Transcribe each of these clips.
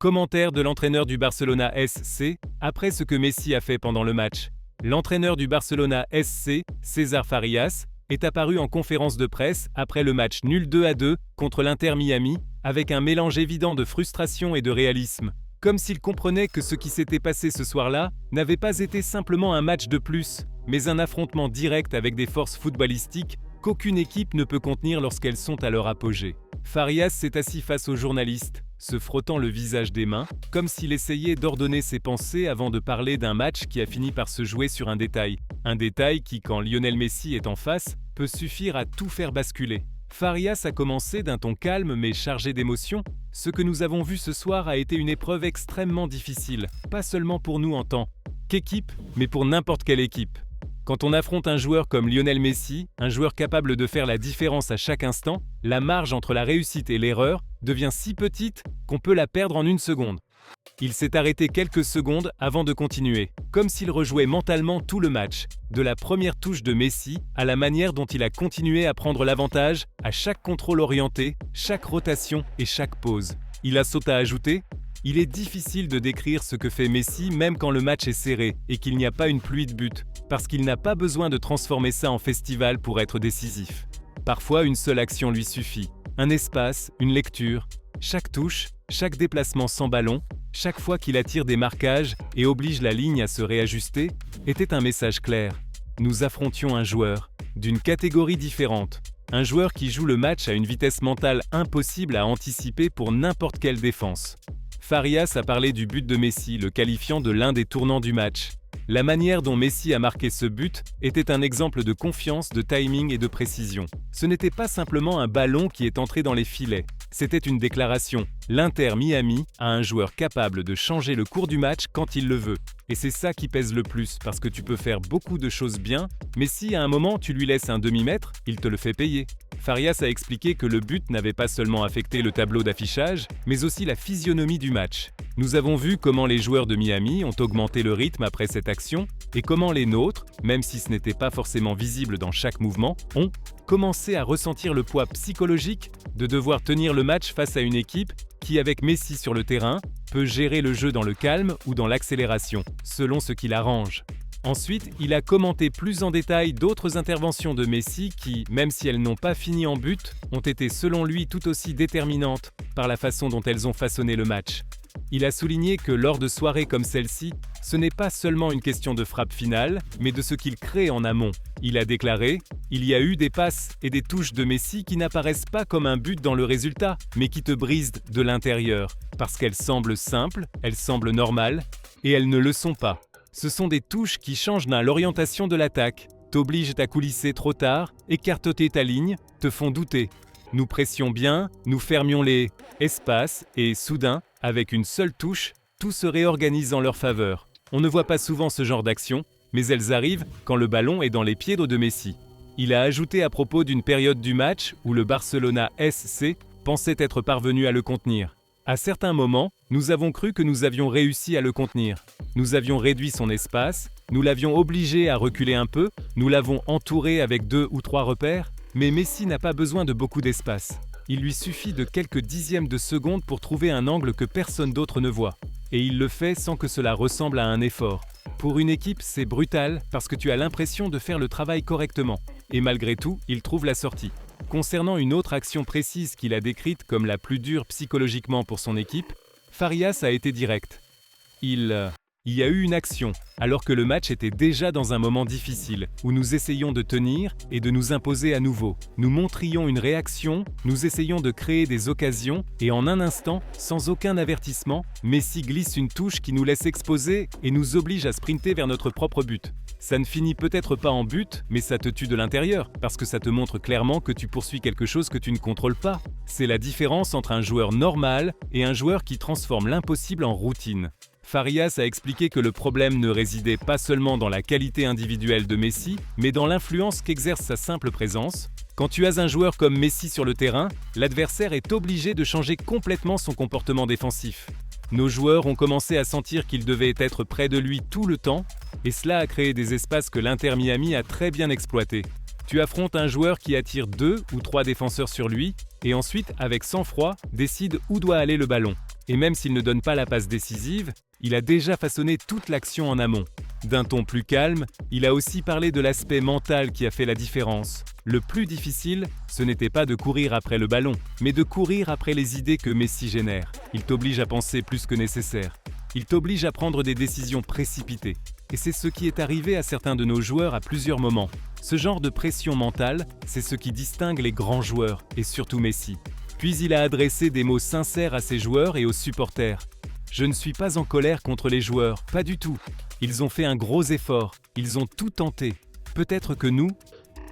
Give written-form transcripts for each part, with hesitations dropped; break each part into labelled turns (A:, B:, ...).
A: Commentaire de l'entraîneur du Barcelona SC, après ce que Messi a fait pendant le match. L'entraîneur du Barcelona SC, César Farias, est apparu en conférence de presse après le match nul 2-2 contre l'Inter Miami, avec un mélange évident de frustration et de réalisme. Comme s'il comprenait que ce qui s'était passé ce soir-là n'avait pas été simplement un match de plus, mais un affrontement direct avec des forces footballistiques qu'aucune équipe ne peut contenir lorsqu'elles sont à leur apogée. Farias s'est assis face aux journalistes, se frottant le visage des mains, comme s'il essayait d'ordonner ses pensées avant de parler d'un match qui a fini par se jouer sur un détail. Un détail qui, quand Lionel Messi est en face, peut suffire à tout faire basculer. Farias a commencé d'un ton calme mais chargé d'émotion. Ce que nous avons vu ce soir a été une épreuve extrêmement difficile, pas seulement pour nous en tant qu'équipe, mais pour n'importe quelle équipe. Quand on affronte un joueur comme Lionel Messi, un joueur capable de faire la différence à chaque instant, la marge entre la réussite et l'erreur devient si petite qu'on peut la perdre en une seconde. Il s'est arrêté quelques secondes avant de continuer, comme s'il rejouait mentalement tout le match, de la première touche de Messi à la manière dont il a continué à prendre l'avantage à chaque contrôle orienté, chaque rotation et chaque pause. Il a sauté à ajouter: il est difficile de décrire ce que fait Messi même quand le match est serré et qu'il n'y a pas une pluie de buts, parce qu'il n'a pas besoin de transformer ça en festival pour être décisif. Parfois, une seule action lui suffit. Un espace, une lecture, chaque touche, chaque déplacement sans ballon, chaque fois qu'il attire des marquages et oblige la ligne à se réajuster, était un message clair. Nous affrontions un joueur, d'une catégorie différente. Un joueur qui joue le match à une vitesse mentale impossible à anticiper pour n'importe quelle défense. Farias a parlé du but de Messi, le qualifiant de l'un des tournants du match. La manière dont Messi a marqué ce but était un exemple de confiance, de timing et de précision. Ce n'était pas simplement un ballon qui est entré dans les filets, c'était une déclaration. L'Inter Miami a un joueur capable de changer le cours du match quand il le veut. Et c'est ça qui pèse le plus, parce que tu peux faire beaucoup de choses bien, mais si à un moment tu lui laisses un demi-mètre, il te le fait payer. Farias a expliqué que le but n'avait pas seulement affecté le tableau d'affichage, mais aussi la physionomie du match. Nous avons vu comment les joueurs de Miami ont augmenté le rythme après cette action, et comment les nôtres, même si ce n'était pas forcément visible dans chaque mouvement, ont commencé à ressentir le poids psychologique de devoir tenir le match face à une équipe qui, avec Messi sur le terrain, peut gérer le jeu dans le calme ou dans l'accélération, selon ce qui l'arrange. Ensuite, il a commenté plus en détail d'autres interventions de Messi qui, même si elles n'ont pas fini en but, ont été selon lui tout aussi déterminantes par la façon dont elles ont façonné le match. Il a souligné que lors de soirées comme celle-ci, ce n'est pas seulement une question de frappe finale, mais de ce qu'il crée en amont. Il a déclaré: « Il y a eu des passes et des touches de Messi qui n'apparaissent pas comme un but dans le résultat, mais qui te brisent de l'intérieur, parce qu'elles semblent simples, elles semblent normales, et elles ne le sont pas. Ce sont des touches qui changent l'orientation de l'attaque, t'obligent à coulisser trop tard, écarter ta ligne, te font douter. Nous pressions bien, nous fermions les espaces et soudain, avec une seule touche, tout se réorganise en leur faveur. On ne voit pas souvent ce genre d'action, mais elles arrivent quand le ballon est dans les pieds de Messi. » Il a ajouté à propos d'une période du match où le Barcelona SC pensait être parvenu à le contenir. À certains moments, nous avons cru que nous avions réussi à le contenir. Nous avions réduit son espace, nous l'avions obligé à reculer un peu, nous l'avons entouré avec 2 ou 3 repères, mais Messi n'a pas besoin de beaucoup d'espace. Il lui suffit de quelques dixièmes de seconde pour trouver un angle que personne d'autre ne voit. Et il le fait sans que cela ressemble à un effort. Pour une équipe, c'est brutal parce que tu as l'impression de faire le travail correctement. Et malgré tout, il trouve la sortie. Concernant une autre action précise qu'il a décrite comme la plus dure psychologiquement pour son équipe, Farias a été direct. Il y a eu une action, alors que le match était déjà dans un moment difficile, où nous essayions de tenir et de nous imposer à nouveau. Nous montrions une réaction, nous essayons de créer des occasions, et en un instant, sans aucun avertissement, Messi glisse une touche qui nous laisse exposer et nous oblige à sprinter vers notre propre but. Ça ne finit peut-être pas en but, mais ça te tue de l'intérieur, parce que ça te montre clairement que tu poursuis quelque chose que tu ne contrôles pas. C'est la différence entre un joueur normal et un joueur qui transforme l'impossible en routine. Farias a expliqué que le problème ne résidait pas seulement dans la qualité individuelle de Messi, mais dans l'influence qu'exerce sa simple présence. Quand tu as un joueur comme Messi sur le terrain, l'adversaire est obligé de changer complètement son comportement défensif. Nos joueurs ont commencé à sentir qu'ils devaient être près de lui tout le temps, et cela a créé des espaces que l'Inter Miami a très bien exploités. Tu affrontes un joueur qui attire 2 ou 3 défenseurs sur lui, et ensuite, avec sang-froid, décide où doit aller le ballon. Et même s'il ne donne pas la passe décisive, il a déjà façonné toute l'action en amont. D'un ton plus calme, il a aussi parlé de l'aspect mental qui a fait la différence. Le plus difficile, ce n'était pas de courir après le ballon, mais de courir après les idées que Messi génère. Il t'oblige à penser plus que nécessaire. Il t'oblige à prendre des décisions précipitées. Et c'est ce qui est arrivé à certains de nos joueurs à plusieurs moments. Ce genre de pression mentale, c'est ce qui distingue les grands joueurs, et surtout Messi. Puis il a adressé des mots sincères à ses joueurs et aux supporters. Je ne suis pas en colère contre les joueurs, pas du tout. Ils ont fait un gros effort, ils ont tout tenté. Peut-être que nous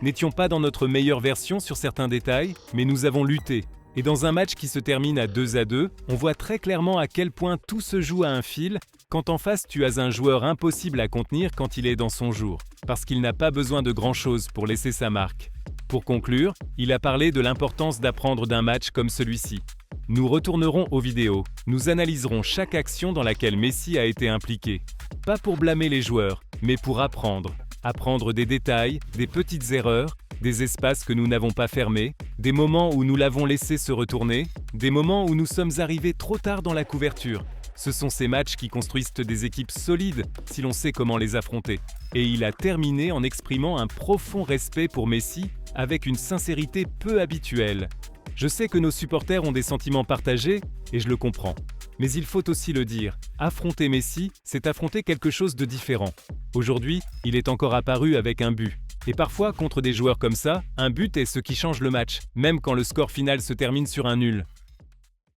A: n'étions pas dans notre meilleure version sur certains détails, mais nous avons lutté. Et dans un match qui se termine à 2-2, on voit très clairement à quel point tout se joue à un fil, quand en face tu as un joueur impossible à contenir quand il est dans son jour, parce qu'il n'a pas besoin de grand-chose pour laisser sa marque. Pour conclure, il a parlé de l'importance d'apprendre d'un match comme celui-ci. Nous retournerons aux vidéos, nous analyserons chaque action dans laquelle Messi a été impliqué. Pas pour blâmer les joueurs, mais pour apprendre. Apprendre des détails, des petites erreurs, des espaces que nous n'avons pas fermés, des moments où nous l'avons laissé se retourner, des moments où nous sommes arrivés trop tard dans la couverture. Ce sont ces matchs qui construisent des équipes solides si l'on sait comment les affronter. Et il a terminé en exprimant un profond respect pour Messi avec une sincérité peu habituelle. Je sais que nos supporters ont des sentiments partagés et je le comprends. Mais il faut aussi le dire, affronter Messi, c'est affronter quelque chose de différent. Aujourd'hui, il est encore apparu avec un but. Et parfois, contre des joueurs comme ça, un but est ce qui change le match, même quand le score final se termine sur un nul.